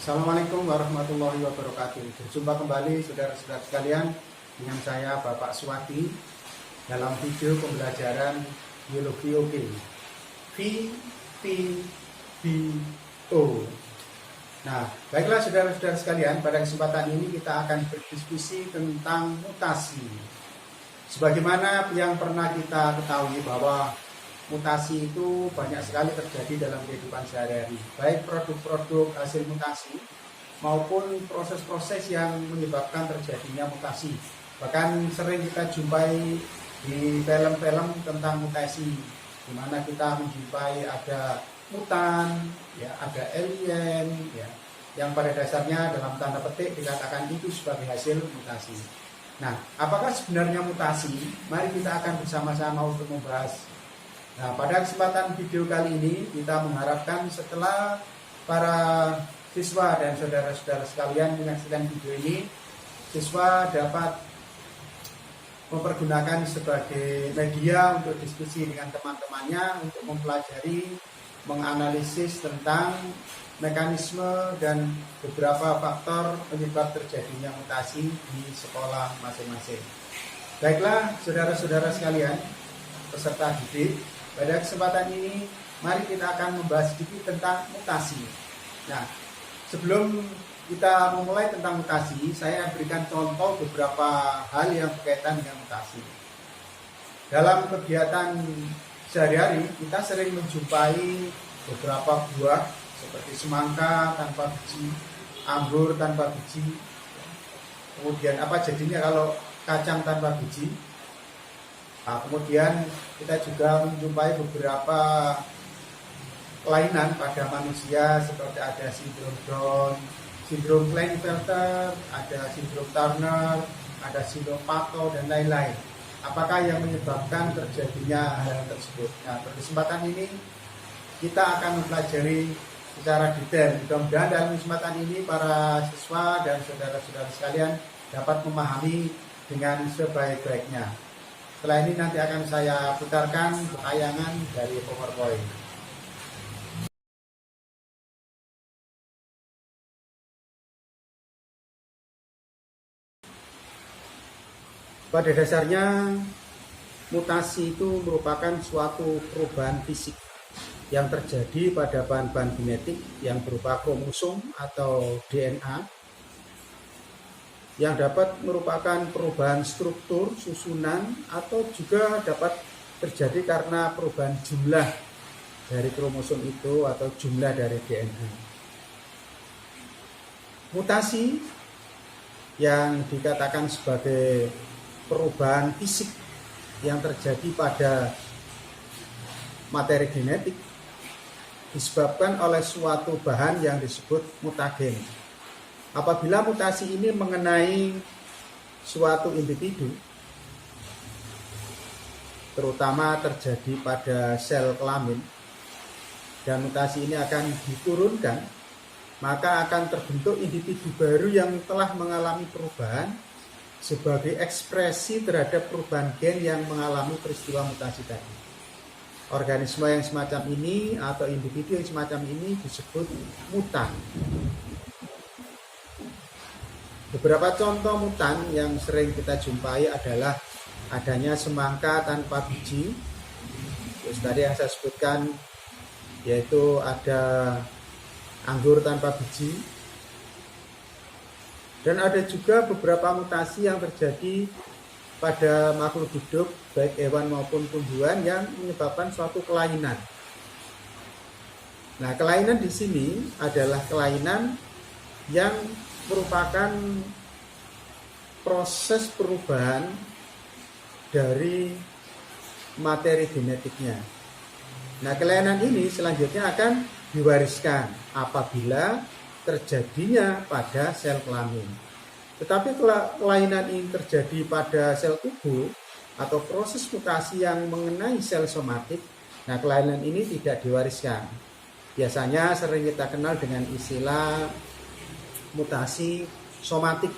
Assalamualaikum warahmatullahi wabarakatuh. Berjumpa kembali saudara-saudara sekalian dengan saya Bapak Swati dalam video pembelajaran biologi OK VPBO. Nah, baiklah saudara-saudara sekalian, pada kesempatan ini kita akan berdiskusi tentang mutasi. Sebagaimana yang pernah kita ketahui bahwa mutasi itu banyak sekali terjadi dalam kehidupan sehari-hari, baik produk-produk hasil mutasi maupun proses-proses yang menyebabkan terjadinya mutasi. Bahkan sering kita jumpai di film-film tentang mutasi, di mana kita menjumpai ada mutan, ya, ada alien, ya, yang pada dasarnya dalam tanda petik dikatakan itu sebagai hasil mutasi. Nah, apakah sebenarnya mutasi? Mari kita akan bersama-sama untuk membahas. Nah, pada kesempatan video kali ini kita mengharapkan setelah para siswa dan saudara-saudara sekalian menyaksikan video ini, siswa dapat mempergunakan sebagai media untuk diskusi dengan teman-temannya untuk mempelajari, menganalisis tentang mekanisme dan beberapa faktor penyebab terjadinya mutasi di sekolah masing-masing. Baiklah, saudara-saudara sekalian, peserta didik, pada kesempatan ini mari kita akan membahas sedikit tentang mutasi. Nah, sebelum kita memulai tentang mutasi, saya berikan contoh beberapa hal yang berkaitan dengan mutasi. Dalam kegiatan sehari-hari kita sering menjumpai beberapa buah seperti semangka tanpa biji, anggur tanpa biji. Kemudian apa jadinya kalau kacang tanpa biji? Nah, kemudian kita juga menjumpai beberapa kelainan pada manusia seperti ada sindrom Down, sindrom Klinefelter, ada sindrom Turner, ada sindrom Pato dan lain-lain. Apakah yang menyebabkan terjadinya hal tersebut? Nah, pada kesempatan ini kita akan mempelajari secara detail. Mudah-mudahan dalam kesempatan ini para siswa dan saudara-saudara sekalian dapat memahami dengan sebaik-baiknya. Setelah ini nanti akan saya putarkan tayangan dari PowerPoint. Pada dasarnya mutasi itu merupakan suatu perubahan fisik yang terjadi pada bahan-bahan genetik yang berupa kromosom atau DNA, yang dapat merupakan perubahan struktur, susunan, atau juga dapat terjadi karena perubahan jumlah dari kromosom itu atau jumlah dari DNA. Mutasi yang dikatakan sebagai perubahan fisik yang terjadi pada materi genetik disebabkan oleh suatu bahan yang disebut mutagen. Apabila mutasi ini mengenai suatu individu, terutama terjadi pada sel kelamin, dan mutasi ini akan diturunkan, maka akan terbentuk individu baru yang telah mengalami perubahan sebagai ekspresi terhadap perubahan gen yang mengalami peristiwa mutasi tadi. Organisme yang semacam ini atau individu yang semacam ini disebut mutan. Beberapa contoh mutan yang sering kita jumpai adalah adanya semangka tanpa biji. Terus tadi yang saya sebutkan yaitu ada anggur tanpa biji. Dan ada juga beberapa mutasi yang terjadi pada makhluk hidup baik hewan maupun tumbuhan yang menyebabkan suatu kelainan. Nah, kelainan di sini adalah kelainan yang merupakan proses perubahan dari materi genetiknya. Nah, kelainan ini selanjutnya akan diwariskan apabila terjadinya pada sel kelamin. Tetapi kelainan ini terjadi pada sel tubuh atau proses mutasi yang mengenai sel somatik, nah kelainan ini tidak diwariskan. Biasanya sering kita kenal dengan istilah mutasi somatik.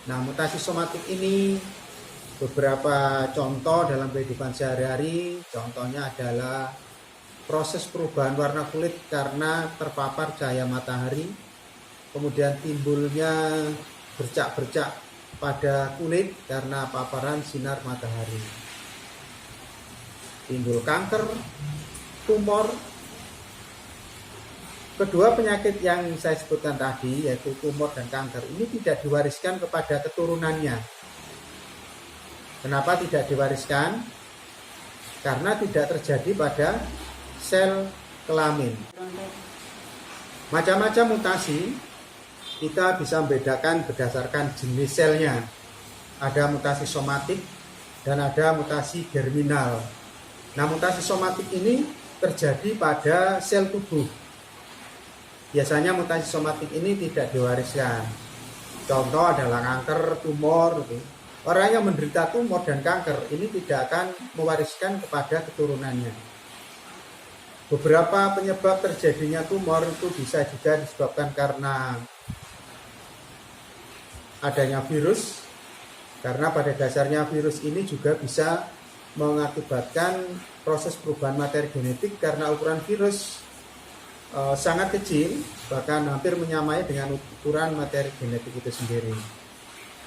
Nah, mutasi somatik ini beberapa contoh dalam kehidupan sehari-hari. Contohnya adalah proses perubahan warna kulit karena terpapar cahaya matahari, kemudian timbulnya bercak-bercak pada kulit karena paparan sinar matahari, timbul kanker, tumor. Kedua penyakit yang saya sebutkan tadi, yaitu tumor dan kanker, ini tidak diwariskan kepada keturunannya. Kenapa tidak diwariskan? Karena tidak terjadi pada sel kelamin. Macam-macam mutasi kita bisa membedakan berdasarkan jenis selnya. Ada mutasi somatik dan ada mutasi germinal. Nah, mutasi somatik ini terjadi pada sel tubuh. Biasanya mutasi somatik ini tidak diwariskan. Contoh adalah kanker, tumor. Orang yang menderita tumor dan kanker ini tidak akan mewariskan kepada keturunannya. Beberapa penyebab terjadinya tumor itu bisa juga disebabkan karena adanya virus, karena pada dasarnya virus ini juga bisa mengakibatkan proses perubahan materi genetik karena ukuran virus sangat kecil, bahkan hampir menyamai dengan ukuran materi genetik itu sendiri.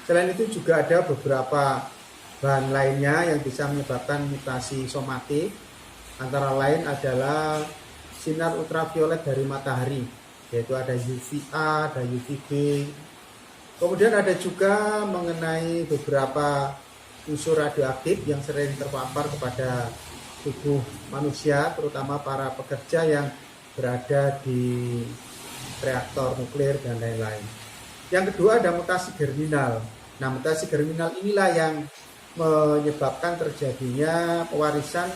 Selain itu juga ada beberapa bahan lainnya yang bisa menyebabkan mutasi somatik, antara lain adalah sinar ultraviolet dari matahari, yaitu ada UVA, ada UVB. Kemudian ada juga mengenai beberapa unsur radioaktif yang sering terpapar kepada tubuh manusia, terutama para pekerja yang berada di reaktor nuklir dan lain-lain. Yang kedua ada mutasi germinal. Nah, mutasi germinal inilah yang menyebabkan terjadinya pewarisan,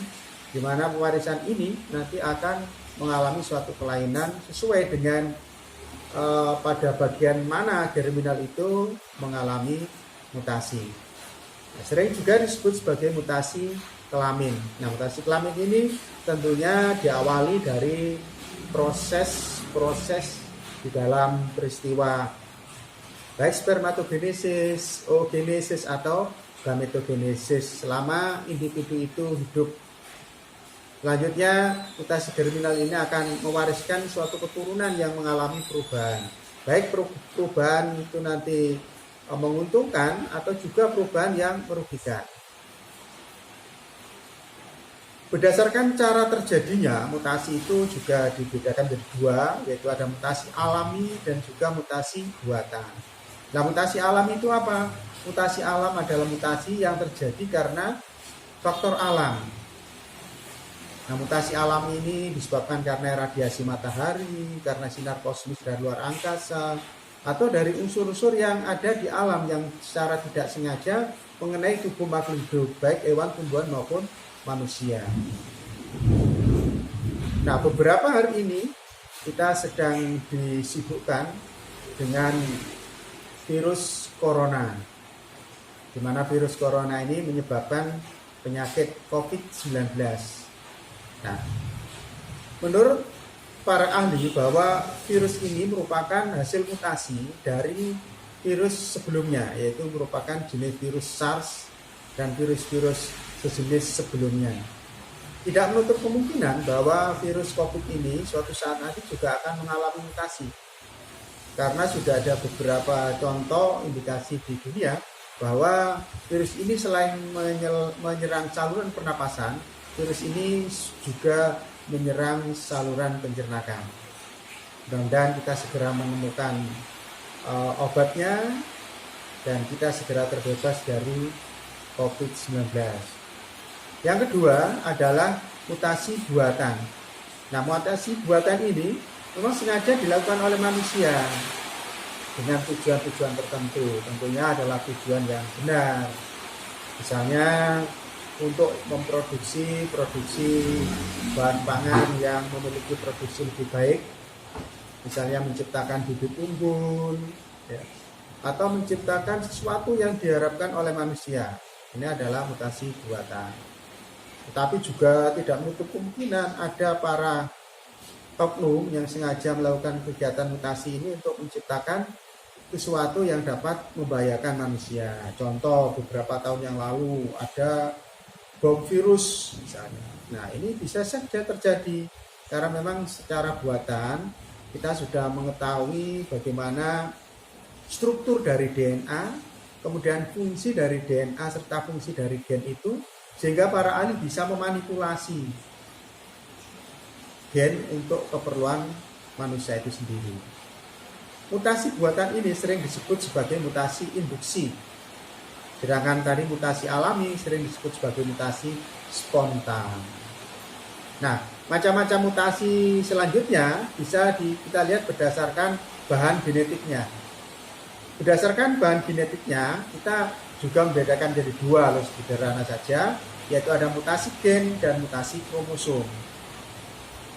di mana pewarisan ini nanti akan mengalami suatu kelainan sesuai dengan pada bagian mana germinal itu mengalami mutasi. Nah, sering juga disebut sebagai mutasi kelamin. Nah, mutasi kelamin ini tentunya diawali dari proses di dalam peristiwa baik spermatogenesis, oogenesis atau gametogenesis selama individu itu hidup. Selanjutnya, mutasi germinal ini akan mewariskan suatu keturunan yang mengalami perubahan. Baik perubahan itu nanti menguntungkan atau juga perubahan yang merugikan. Berdasarkan cara terjadinya, mutasi itu juga dibedakan menjadi dua, yaitu ada mutasi alami dan juga mutasi buatan. Nah, mutasi alami itu apa? Mutasi alam adalah mutasi yang terjadi karena faktor alam. Nah, mutasi alam ini disebabkan karena radiasi matahari, karena sinar kosmis dari luar angkasa, atau dari unsur-unsur yang ada di alam yang secara tidak sengaja mengenai tubuh makhluk hidup, baik hewan, tumbuhan maupun manusia. Nah, beberapa hari ini kita sedang disibukkan dengan virus corona, di mana virus corona ini menyebabkan penyakit COVID-19. Nah, menurut para ahli bahwa virus ini merupakan hasil mutasi dari virus sebelumnya, yaitu merupakan jenis virus SARS dan virus-virus sejenis sebelumnya. Tidak menutup kemungkinan bahwa virus COVID ini suatu saat nanti juga akan mengalami mutasi. Karena sudah ada beberapa contoh indikasi di dunia bahwa virus ini selain menyerang saluran pernapasan, virus ini juga menyerang saluran pencernaan. Mudah-mudahan kita segera menemukan obatnya dan kita segera terbebas dari COVID-19. Yang kedua adalah mutasi buatan. Nah, mutasi buatan ini memang sengaja dilakukan oleh manusia dengan tujuan-tujuan tertentu. Tentunya adalah tujuan yang benar. Misalnya untuk memproduksi bahan pangan yang memiliki produksi lebih baik, misalnya menciptakan bibit unggul, ya, atau menciptakan sesuatu yang diharapkan oleh manusia. Ini adalah mutasi buatan. Tetapi juga tidak menutup kemungkinan ada para oknum yang sengaja melakukan kegiatan mutasi ini untuk menciptakan sesuatu yang dapat membahayakan manusia. Contoh, beberapa tahun yang lalu ada bom virus misalnya. Nah, ini bisa saja terjadi karena memang secara buatan kita sudah mengetahui bagaimana struktur dari DNA, kemudian fungsi dari DNA serta fungsi dari gen itu, sehingga para ahli bisa memanipulasi gen untuk keperluan manusia itu sendiri. Mutasi buatan ini sering disebut sebagai mutasi induksi, sedangkan tadi mutasi alami sering disebut sebagai mutasi spontan. Nah, macam-macam mutasi selanjutnya bisa kita lihat berdasarkan bahan genetiknya. Berdasarkan bahan genetiknya, kita juga membedakan jadi dua, sederhana saja, yaitu ada mutasi gen dan mutasi kromosom.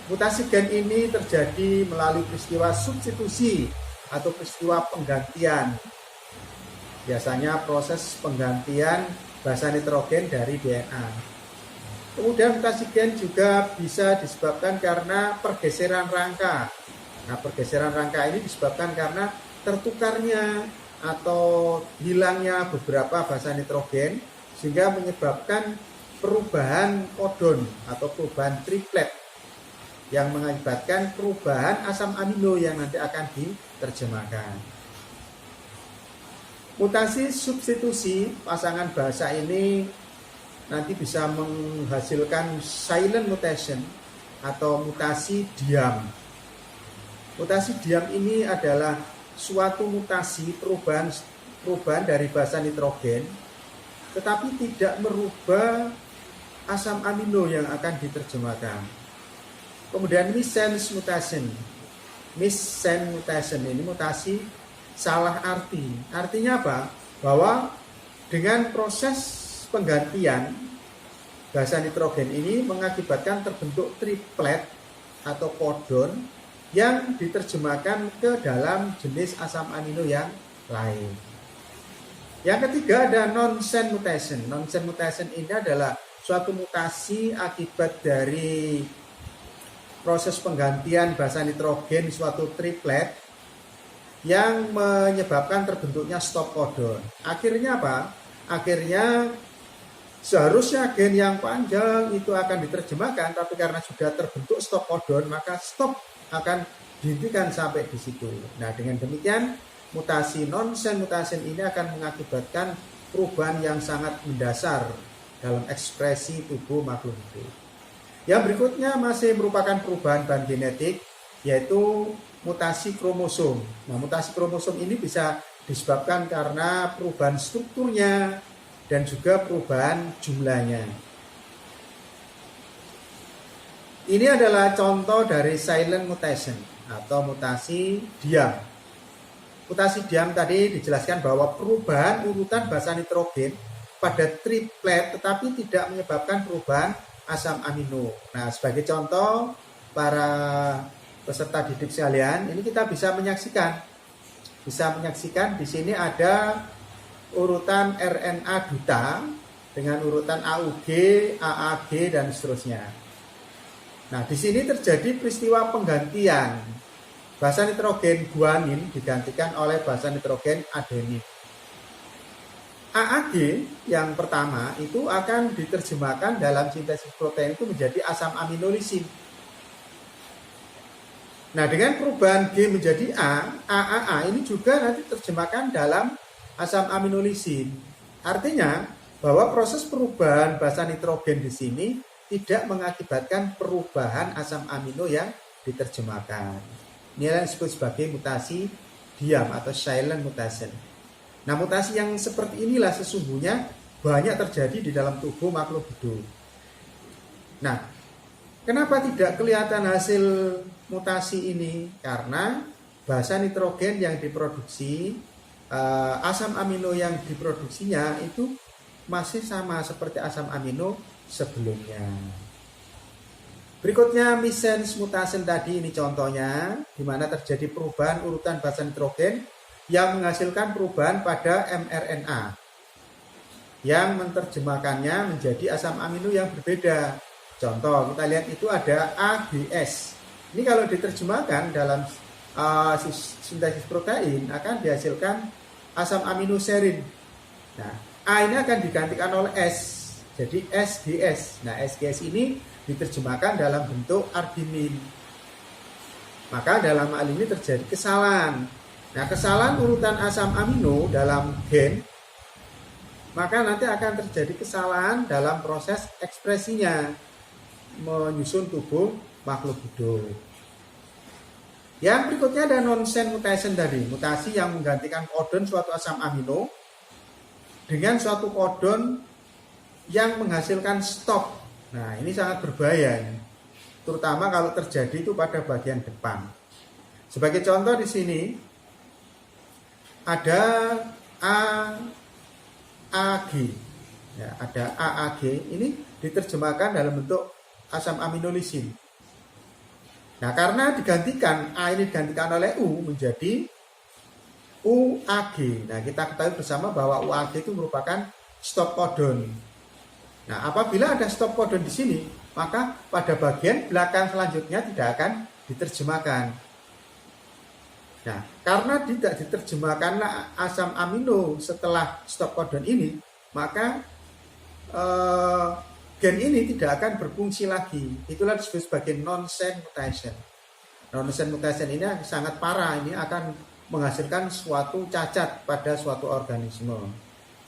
Mutasi gen ini terjadi melalui peristiwa substitusi atau peristiwa penggantian. Biasanya proses penggantian basa nitrogen dari DNA. Kemudian mutasi gen juga bisa disebabkan karena pergeseran rangka. Nah, pergeseran rangka ini disebabkan karena tertukarnya atau hilangnya beberapa basa nitrogen, sehingga menyebabkan perubahan kodon atau perubahan triplet yang mengakibatkan perubahan asam amino yang nanti akan diterjemahkan. Mutasi substitusi pasangan basa ini nanti bisa menghasilkan silent mutation atau mutasi diam. Mutasi diam ini adalah suatu mutasi perubahan dari basa nitrogen, tetapi tidak merubah asam amino yang akan diterjemahkan. Kemudian missense mutation. Missense mutation ini mutasi salah arti. Artinya apa? Bahwa dengan proses penggantian basa nitrogen ini mengakibatkan terbentuk triplet atau kodon yang diterjemahkan ke dalam jenis asam amino yang lain. Yang ketiga ada nonsense mutation. Nonsense mutation ini adalah suatu mutasi akibat dari proses penggantian basa nitrogen suatu triplet yang menyebabkan terbentuknya stop kodon. Akhirnya apa? Akhirnya seharusnya gen yang panjang itu akan diterjemahkan, tapi karena sudah terbentuk stop kodon, maka stop akan dihentikan sampai di situ. Nah, dengan demikian mutasi nonsense mutation ini akan mengakibatkan perubahan yang sangat mendasar dalam ekspresi tubuh makhluk hidup. Yang berikutnya masih merupakan perubahan bahan genetik, yaitu mutasi kromosom. Nah, mutasi kromosom ini bisa disebabkan karena perubahan strukturnya dan juga perubahan jumlahnya. Ini adalah contoh dari silent mutation atau mutasi diam. Mutasi diam tadi dijelaskan bahwa perubahan urutan basa nitrogen pada triplet tetapi tidak menyebabkan perubahan asam amino. Nah, sebagai contoh para peserta didik sekalian, ini kita bisa menyaksikan di sini ada urutan RNA duta dengan urutan AUG, AAG dan seterusnya. Nah, di sini terjadi peristiwa penggantian basa nitrogen guanin digantikan oleh basa nitrogen adenin. AAG yang pertama itu akan diterjemahkan dalam sintesis protein itu menjadi asam amino lisin. Nah, dengan perubahan G menjadi A, AAA ini juga nanti terjemahkan dalam asam amino lisin. Artinya bahwa proses perubahan basa nitrogen di sini tidak mengakibatkan perubahan asam amino yang diterjemahkan. Ini yang disebut sebagai mutasi diam atau silent mutation. Nah, mutasi yang seperti inilah sesungguhnya banyak terjadi di dalam tubuh makhluk hidup. Nah, kenapa tidak kelihatan hasil mutasi ini? Karena basa nitrogen yang diproduksi, asam amino yang diproduksinya itu masih sama seperti asam amino sebelumnya. Berikutnya missense mutation tadi, ini contohnya di mana terjadi perubahan urutan basa nitrogen yang menghasilkan perubahan pada mRNA yang menerjemahkannya menjadi asam amino yang berbeda. Contoh kita lihat itu ada AGS. Ini kalau diterjemahkan dalam sintesis protein akan dihasilkan asam amino serin. Nah, A ini akan digantikan oleh S, jadi SGS. Nah, SGS ini diterjemahkan dalam bentuk arginin. maka dalam hal ini terjadi kesalahan. Nah, kesalahan urutan asam amino dalam gen, maka nanti akan terjadi kesalahan dalam proses ekspresinya menyusun tubuh makhluk hidup. Yang berikutnya ada nonsense mutation tadi, mutasi yang menggantikan kodon suatu asam amino dengan suatu kodon yang menghasilkan stop. Nah, ini sangat berbahaya, terutama kalau terjadi itu pada bagian depan. Sebagai contoh di sini ada AAG, ya, ada AAG ini diterjemahkan dalam bentuk asam amino lisin. Nah, karena digantikan A ini digantikan oleh U menjadi UAG. Nah, kita ketahui bersama bahwa UAG itu merupakan stop codon. Nah, apabila ada stop codon di sini, maka pada bagian belakang selanjutnya tidak akan diterjemahkan. Nah, karena tidak diterjemahkanlah asam amino setelah stop codon ini, maka gen ini tidak akan berfungsi lagi. Itulah disebut sebagai nonsense mutation. Nonsense mutation ini sangat parah, ini akan menghasilkan suatu cacat pada suatu organisme.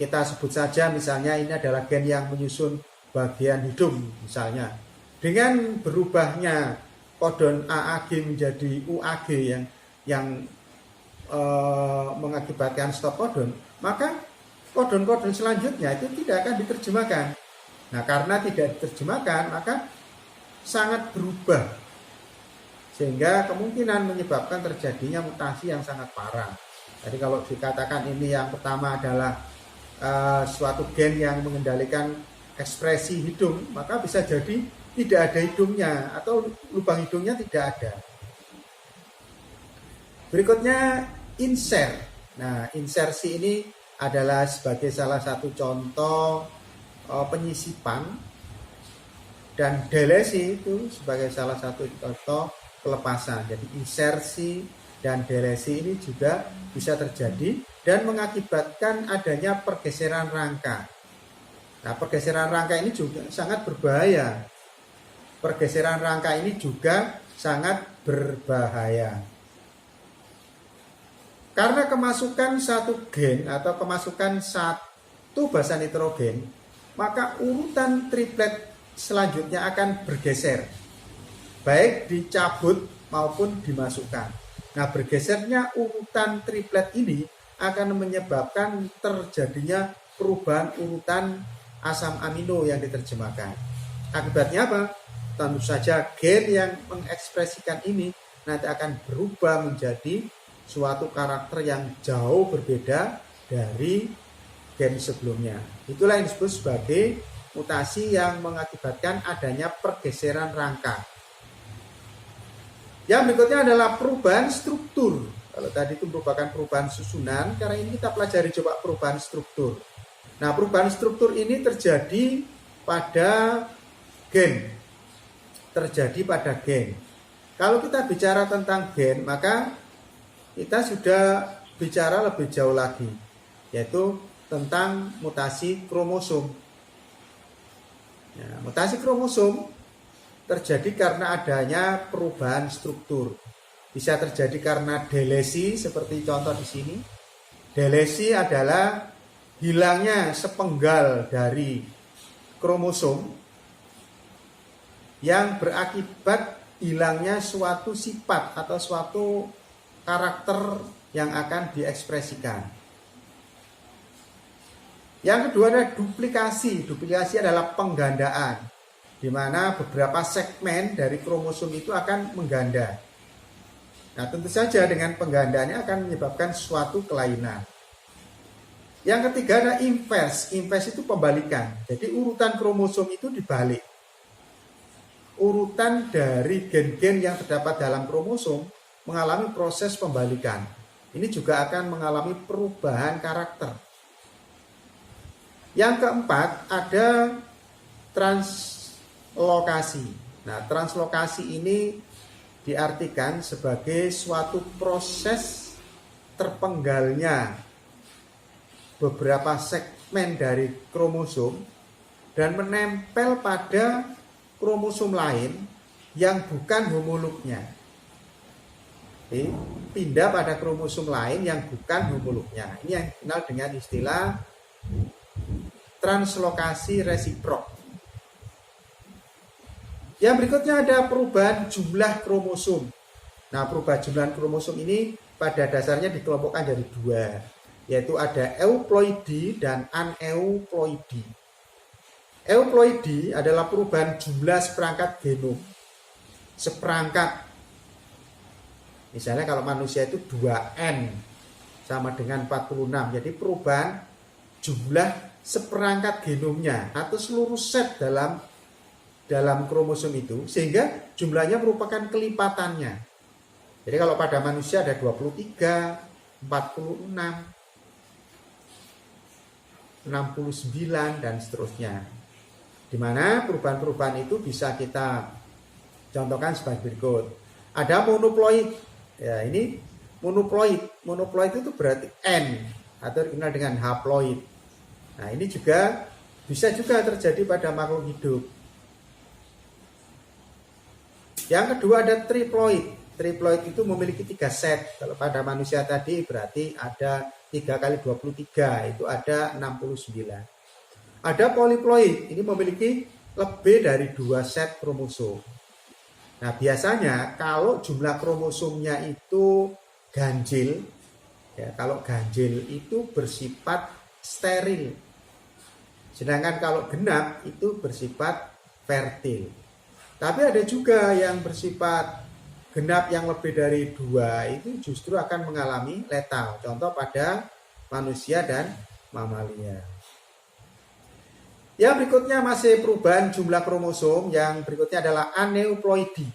Kita sebut saja misalnya ini adalah gen yang menyusun bagian hidung misalnya. Dengan berubahnya kodon AAG menjadi UAG yang mengakibatkan stop kodon, maka kodon-kodon selanjutnya itu tidak akan diterjemahkan. Nah, karena tidak diterjemahkan, maka sangat berubah. Sehingga kemungkinan menyebabkan terjadinya mutasi yang sangat parah. Jadi kalau dikatakan ini yang pertama adalah suatu gen yang mengendalikan ekspresi hidung, maka bisa jadi tidak ada hidungnya atau lubang hidungnya tidak ada. Berikutnya insert. Nah, insersi ini adalah sebagai salah satu contoh penyisipan, dan delesi itu sebagai salah satu contoh pelepasan. Jadi insersi dan delesi ini juga bisa terjadi dan mengakibatkan adanya pergeseran rangka. Nah, pergeseran rangka ini juga sangat berbahaya. Pergeseran rangka ini juga sangat berbahaya. Karena kemasukan satu gen atau kemasukan satu basa nitrogen, maka urutan triplet selanjutnya akan bergeser, baik dicabut maupun dimasukkan. Nah, bergesernya urutan triplet ini akan menyebabkan terjadinya perubahan urutan asam amino yang diterjemahkan. Akibatnya apa? Tentu saja gen yang mengekspresikan ini nanti akan berubah menjadi suatu karakter yang jauh berbeda dari gen sebelumnya. Itulah yang disebut sebagai mutasi yang mengakibatkan adanya pergeseran rangka. Yang berikutnya adalah perubahan struktur. Kalau tadi itu merupakan perubahan susunan, karena ini kita pelajari coba perubahan struktur. Nah, perubahan struktur ini terjadi pada gen. Terjadi pada gen. Kalau kita bicara tentang gen, maka kita sudah bicara lebih jauh lagi, yaitu tentang mutasi kromosom. Ya, mutasi kromosom terjadi karena adanya perubahan struktur. Bisa terjadi karena delesi seperti contoh di sini. Delesi adalah hilangnya sepenggal dari kromosom yang berakibat hilangnya suatu sifat atau suatu karakter yang akan diekspresikan. Yang kedua adalah duplikasi. Duplikasi adalah penggandaan, di mana beberapa segmen dari kromosom itu akan mengganda. Nah, tentu saja dengan penggandaannya akan menyebabkan suatu kelainan. Yang ketiga ada inverse. Inverse itu pembalikan. Jadi urutan kromosom itu dibalik. Urutan dari gen-gen yang terdapat dalam kromosom mengalami proses pembalikan. Ini juga akan mengalami perubahan karakter. Yang keempat ada translokasi. Nah, translokasi ini diartikan sebagai suatu proses terpenggalnya beberapa segmen dari kromosom dan menempel pada kromosom lain yang bukan homolognya. pindah pada kromosom lain yang bukan homolognya. Ini yang dikenal dengan istilah translokasi resiprok. Yang berikutnya ada perubahan jumlah kromosom. Nah, perubahan jumlah kromosom ini pada dasarnya dikelompokkan dari dua, yaitu ada euploidi dan aneuploidi. Euploidi adalah perubahan jumlah seperangkat genom. Seperangkat. Misalnya kalau manusia itu 2N sama dengan 46. Jadi perubahan jumlah seperangkat genomnya atau seluruh set dalam kromosom itu, sehingga jumlahnya merupakan kelipatannya. Jadi kalau pada manusia ada 23, 46, 69 dan seterusnya. Di mana perubahan-perubahan itu bisa kita contohkan sebagai berikut. Ada monoploid. Ya, ini monoploid. Monoploid itu berarti N atau dikenal dengan haploid. Nah, ini juga bisa juga terjadi pada makhluk hidup. Yang kedua ada triploid. Triploid itu memiliki 3 set. Kalau pada manusia tadi berarti ada 3 kali 23, itu ada 69. Ada polyploid, ini memiliki lebih dari 2 set kromosom. Nah, biasanya kalau jumlah kromosomnya itu ganjil, ya, kalau ganjil itu bersifat steril. Sedangkan kalau genap itu bersifat fertil. Tapi ada juga yang bersifat genap yang lebih dari 2 itu justru akan mengalami letal. Contoh pada manusia dan mamalia. Yang berikutnya masih perubahan jumlah kromosom. Yang berikutnya adalah aneuploidi.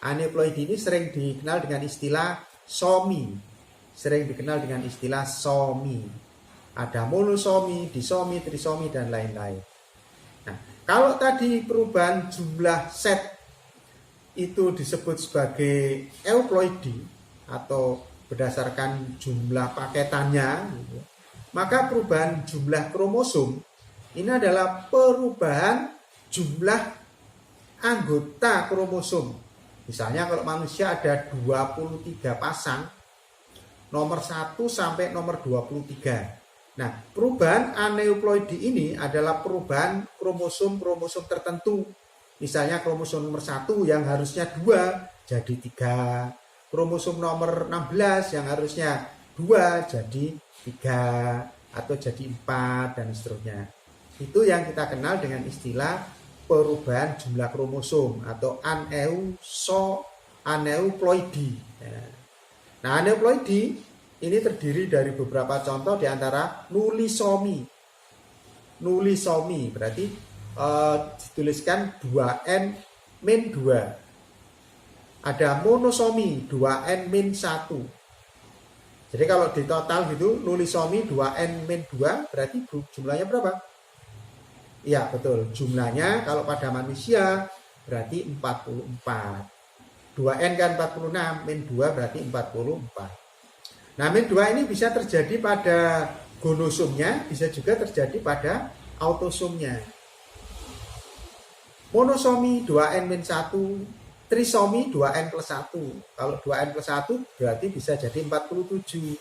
Aneuploidi ini sering dikenal dengan istilah somi. Ada monosomi, disomi, trisomi, dan lain-lain. Nah, kalau tadi perubahan jumlah set itu disebut sebagai euploidi atau berdasarkan jumlah paketannya, gitu, maka perubahan jumlah kromosom ini adalah perubahan jumlah anggota kromosom. Misalnya kalau manusia ada 23 pasang, nomor 1 sampai nomor 23. Nah, perubahan aneuploidi ini adalah perubahan kromosom-kromosom tertentu. Misalnya kromosom nomor 1 yang harusnya 2 jadi 3. Kromosom nomor 16 yang harusnya 2 jadi 3 atau jadi 4 dan seterusnya. Itu yang kita kenal dengan istilah perubahan jumlah kromosom atau aneuploidi. Nah, aneuploidi ini terdiri dari beberapa contoh, di antara nulisomi. Nulisomi berarti dituliskan 2N-2. Ada monosomi 2N-1. Jadi kalau di total gitu nulisomi 2N-2 berarti jumlahnya berapa? Iya betul, jumlahnya kalau pada manusia berarti 44. 2N kan 46, min 2 berarti 44. Nah, min 2 ini bisa terjadi pada gonosomnya, bisa juga terjadi pada autosomnya. Monosomi 2N-1, trisomi 2N+1. Kalau 2N+1 berarti bisa jadi 47.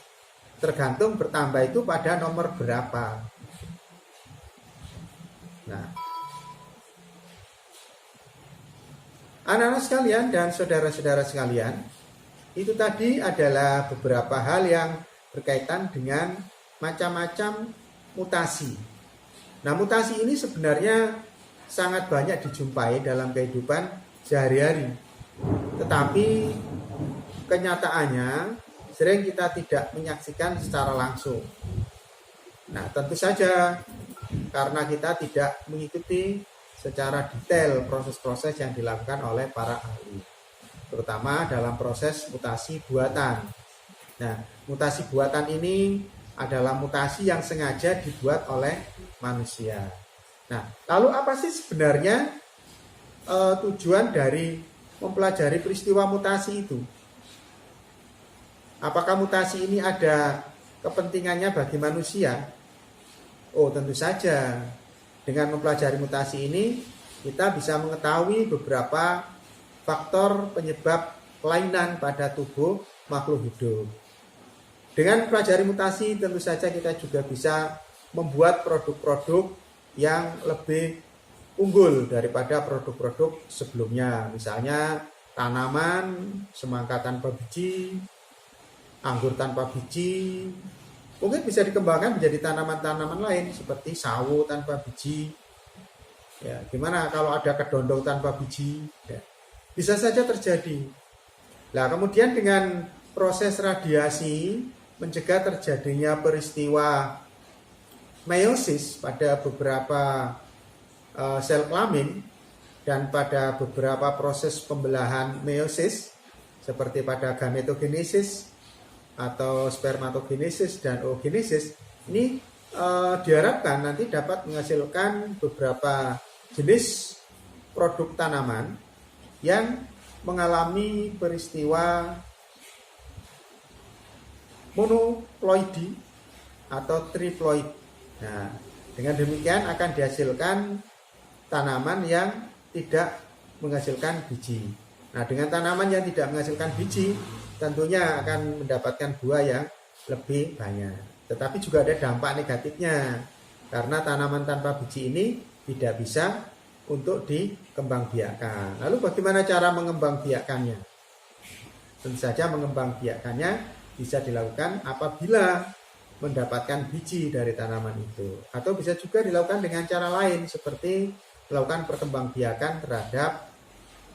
Tergantung bertambah itu pada nomor berapa. Nah, anak-anak sekalian dan saudara-saudara sekalian, itu tadi adalah beberapa hal yang berkaitan dengan macam-macam mutasi. Nah, mutasi ini sebenarnya sangat banyak dijumpai dalam kehidupan sehari-hari. Tetapi kenyataannya sering kita tidak menyaksikan secara langsung. Nah, tentu saja karena kita tidak mengikuti secara detail proses-proses yang dilakukan oleh para ahli, terutama dalam proses mutasi buatan. Nah, mutasi buatan ini adalah mutasi yang sengaja dibuat oleh manusia. Nah, lalu apa sih sebenarnya tujuan dari mempelajari peristiwa mutasi itu? Apakah mutasi ini ada kepentingannya bagi manusia? Oh, tentu saja. Dengan mempelajari mutasi ini, kita bisa mengetahui beberapa faktor penyebab kelainan pada tubuh makhluk hidup. Dengan pelajari mutasi tentu saja kita juga bisa membuat produk-produk yang lebih unggul daripada produk-produk sebelumnya. Misalnya tanaman, semangka tanpa biji, anggur tanpa biji. Mungkin bisa dikembangkan menjadi tanaman-tanaman lain seperti sawo tanpa biji. Ya, gimana kalau ada kedondong tanpa biji? Ya, bisa saja terjadi. Nah, kemudian dengan proses radiasi mencegah terjadinya peristiwa meiosis pada beberapa sel kelamin dan pada beberapa proses pembelahan meiosis seperti pada gametogenesis atau spermatogenesis dan oogenesis. Ini diharapkan nanti dapat menghasilkan beberapa jenis produk tanaman yang mengalami peristiwa monoploidi atau triploid. Nah, dengan demikian akan dihasilkan tanaman yang tidak menghasilkan biji. Nah, dengan tanaman yang tidak menghasilkan biji, tentunya akan mendapatkan buah yang lebih banyak. Tetapi juga ada dampak negatifnya, karena tanaman tanpa biji ini tidak bisa untuk dikembangbiakkan. Lalu bagaimana cara mengembangbiakannya? Tentu saja mengembangbiakannya bisa dilakukan apabila mendapatkan biji dari tanaman itu. Atau bisa juga dilakukan dengan cara lain seperti melakukan perkembangbiakan terhadap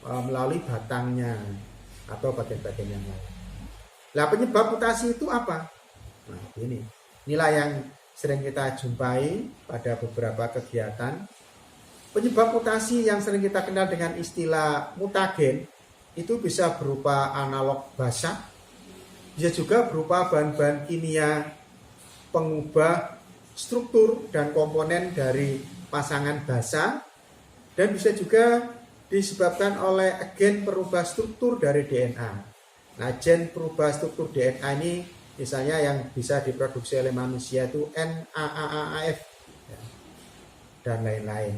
melalui batangnya atau bagian-bagian yang lain. Nah, penyebab mutasi itu apa? Nah, inilah yang sering kita jumpai pada beberapa kegiatan. Penyebab mutasi yang sering kita kenal dengan istilah mutagen itu bisa berupa analog basa, bisa juga berupa bahan-bahan kimia pengubah struktur dan komponen dari pasangan basa, dan bisa juga disebabkan oleh agen perubah struktur dari DNA. Nah, gen perubah struktur DNA ini misalnya yang bisa diproduksi oleh manusia itu NAAAF dan lain-lain.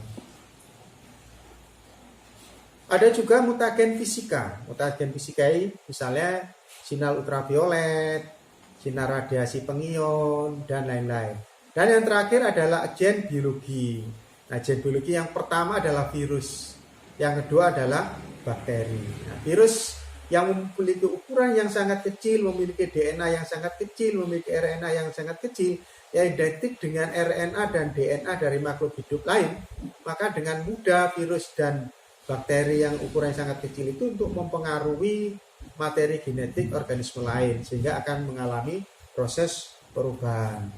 Ada juga mutagen fisika. Mutagen fisika ini misalnya sinar ultraviolet, sinar radiasi pengion, dan lain-lain. Dan yang terakhir adalah agen biologi. Nah, agen biologi yang pertama adalah virus. Yang kedua adalah bakteri. Nah, virus yang memiliki ukuran yang sangat kecil, memiliki DNA yang sangat kecil, memiliki RNA yang sangat kecil, yang identik dengan RNA dan DNA dari makhluk hidup lain, maka dengan mudah virus dan bakteri yang ukuran sangat kecil itu untuk mempengaruhi materi genetik organisme lain sehingga akan mengalami proses perubahan.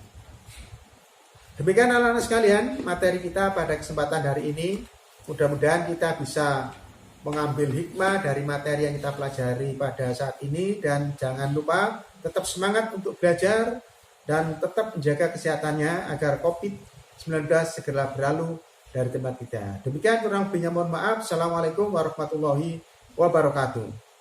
Demikian anak-anak sekalian, materi kita pada kesempatan hari ini. Mudah-mudahan kita bisa mengambil hikmah dari materi yang kita pelajari pada saat ini, dan jangan lupa tetap semangat untuk belajar dan tetap menjaga kesehatannya agar COVID-19 segera berlalu dari tempat kita. Demikian, kurang lebihnya mohon maaf. Assalamualaikum warahmatullahi wabarakatuh.